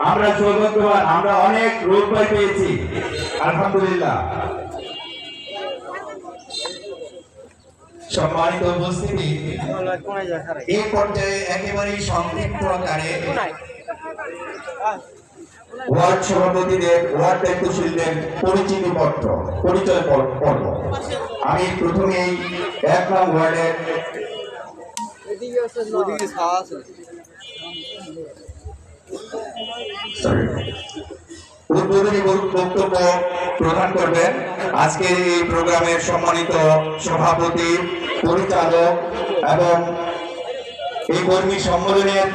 আমরা সৌভাগ্যবান, আমরা অনেক রোগ ভয় পেয়েছি আলহামদুলিল্লাহ। সম্মানিত উপস্থিতি, এই পর্যায়ে একেবারেই সংক্ষিপ্ত আকারে ওয়ার্ড সভাপতিদের, ওয়ার্ড দায়িত্বশীলদের পরিচয় পর্ব। আমি প্রথমেই 1 নং ওয়ার্ডের উদ্বোধনী বক্তব্য প্রদান করবেন আজকের এই প্রোগ্রামের সম্মানিত সভাপতি, পরিচালক এবং এই কর্মী সম্মেলনের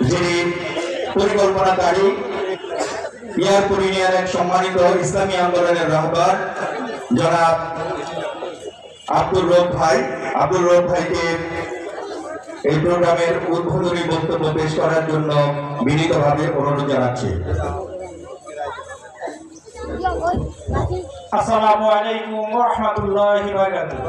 যিনি পরিকল্পনাকারী, ইয়ারপুর ইউনিয়নের সম্মানিত ইসলামী আন্দোলনের রাহবার জনাব আব্দুর রব ভাই। আব্দুর রব ভাইকে এই প্রোগ্রামের উদ্বোধনী বক্তব্য পেশ করার জন্য বিনীতভাবে অনুরোধ জানাচ্ছি। আসসালামু আলাইকুম ওয়া রাহমাতুল্লাহি ওয়া বারাকাতুহু।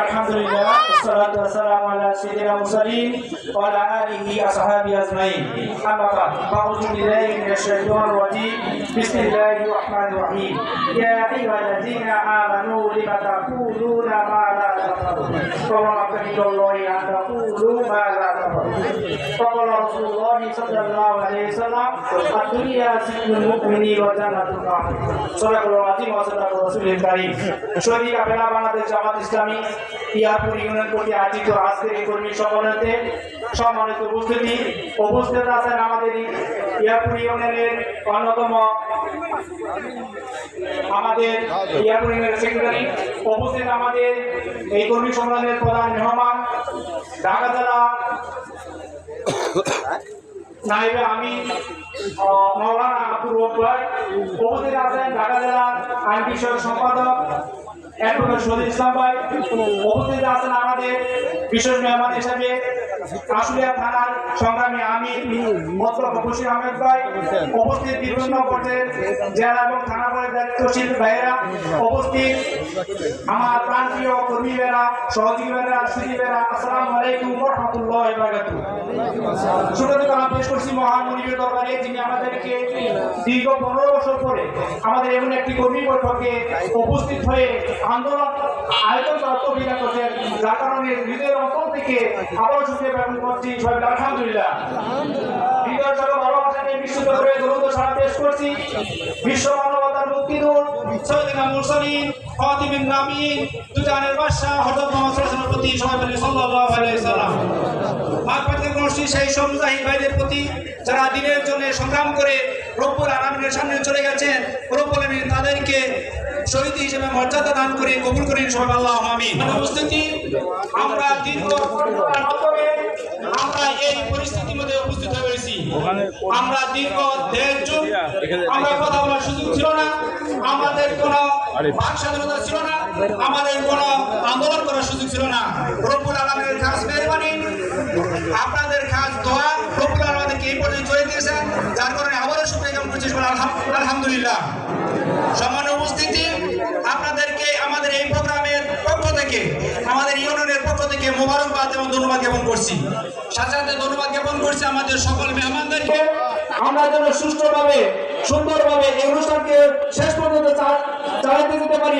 আলহামদুলিল্লাহ ওয়াসসালাতু ওয়াসসালামু আলা সাইয়্যিদিল মুরসালিন ওয়া আলা আলিহি ওয়া সাহবিহি আজমাইন। আম্মা বা'দ, আউযু বিল্লাহি মিনাশ শাইতানির রাজীম। বিসমিল্লাহির রাহমানির রাহিম। ইয়া আইয়ুহাল্লাযীনা আমানু লিমা তাকুলুনা মা লা তাফআলুন ওয়া মা কানিল্লাহি আন তাকুলু মা লা তাফআলুন। ফাকালা রাসূলুল্লাহি সাল্লাল্লাহু আলাইহি ওয়াসাল্লাম আদ-দুনিয়া সিজনুল মুমিনি ওয়া জান্নাতুল কাফির। সাল্লাল্লাহু আলাইহি বাংলাদেশ জামাত ইসলামী ইয়ারপুর ইউনিয়ন কর্তৃক আয়োজিত আজকের এই কর্মী সম্মেলনে সম্মানিত উপস্থিত আছেন আমাদের ইয়ারপুর ইউনিয়নের অন্যতম ইয়ারপুর ইউনিয়নের সেক্রেটারি, উপস্থিত আমাদের এই কর্মী সম্মেলনের প্রধান মেহমান ঢাকা জেলা নাইবে আমিন মাওলানা আব্দুর রব ভাই, উপস্থিত আছেন ঢাকা জেলার আইন বিষয়ক সম্পাদক অ্যাডভোকেট শহীদুল ইসলাম ভাই, উপস্থিত আছেন আমাদের বিশেষ মেহমান হিসেবে আশুলিয়া থানার সংগ্রামী আমির মোস্তফা বশির আহমেদ ভাই, উপস্থিত বিভিন্ন পর্যায়ের জেলা এবং থানা পর্যায়ের দায়িত্বশীল ভাইয়েরা, উপস্থিত আমার প্রাণপ্রিয় কর্মীরা, সহযোগী ভাইয়েরা, সুধী ভাইয়েরা, আসসালামু আলাইকুম ওয়া রাহমাতুল্লাহি ওয়া বারাকাতুহু। শুরুতে আমি পেশ করছি মহান মুনিবের দরবারে, যিনি আমাদেরকে দীর্ঘ 15 বছর পরে আমাদের এমন একটি কর্মী বৈঠকে উপস্থিত হয়ে আন্দোলন আয়োজন করার তৌফিক করেছেন, যার কারণে হৃদয়ের অন্তর থেকে আবার শুকরিয়া জ্ঞাপন করছি। সবাই আলহামদুলিল্লাহ। হৃদয়ের সঙ্গে ভালোবাসাকে বিশুদ্ধ করে দরুদ ও সালাম পেশ করছি বিশ্ব মানবতার মুক্তিদূত সাইয়্যিদুল মুরসালিন খাতিমুন নবিয়্যিন দুজাহানের বাদশা হযরত মুহাম্মদ সাল্লাল্লাহু আলাইহি ওয়াসাল্লামের প্রতি, সবাই বলি সাল্লাল্লাহু আলাইহি ওয়াসাল্লাম। মাগফিরাতের করছি সেই সব মুজাহিদ ভাইদের প্রতি যারা দিনের জন্য সংগ্রাম করে রব্বুল আলামিনের সামনে চলে গেছেন। রব্বুল আলামিন তাদেরকে শহীদ হিসেবে মর্যাদা দান করে কবুল করেন, সবাই আল্লাহু আমিন। উপস্থিতি, আমরা দীর্ঘ আমরা এই পরিস্থিতির মধ্যে উপস্থিত হয়েছি। আমরা দীর্ঘ 1.5 যুগ আমরা কথা বলার সুযোগ ছিল না, আমাদের কোনো বাক স্বাধীনতা ছিল না, আমাদের কোনো আন্দোলন করার সুযোগ ছিল না। রব্বুল আলামিনের খাস মেহরবানি, আপনাদের খাস দোয়া, রব্বুল আলামিন আমাদেরকে এই পর্যন্ত চলে দিয়েছেন, যার কারণে আবারও শুকরিয়া জ্ঞাপন করছি, আলহামদুলিল্লাহ। সম্মানিত উপস্থিতি, আপনাদেরকে আমাদের এই প্রোগ্রামের পক্ষ থেকে, আমাদের ইউনিয়নের পক্ষ থেকে মোবারকবাদ এবং ধন্যবাদ জ্ঞাপন করছি। সাথে সাথে ধন্যবাদ জ্ঞাপন করছি আমাদের সকল মেহমানদেরকে। আমরা যেন সুষ্ঠুভাবে, সুন্দরভাবে এই অনুষ্ঠানকে শেষ পর্যন্ত চালাতে যেতে পারি।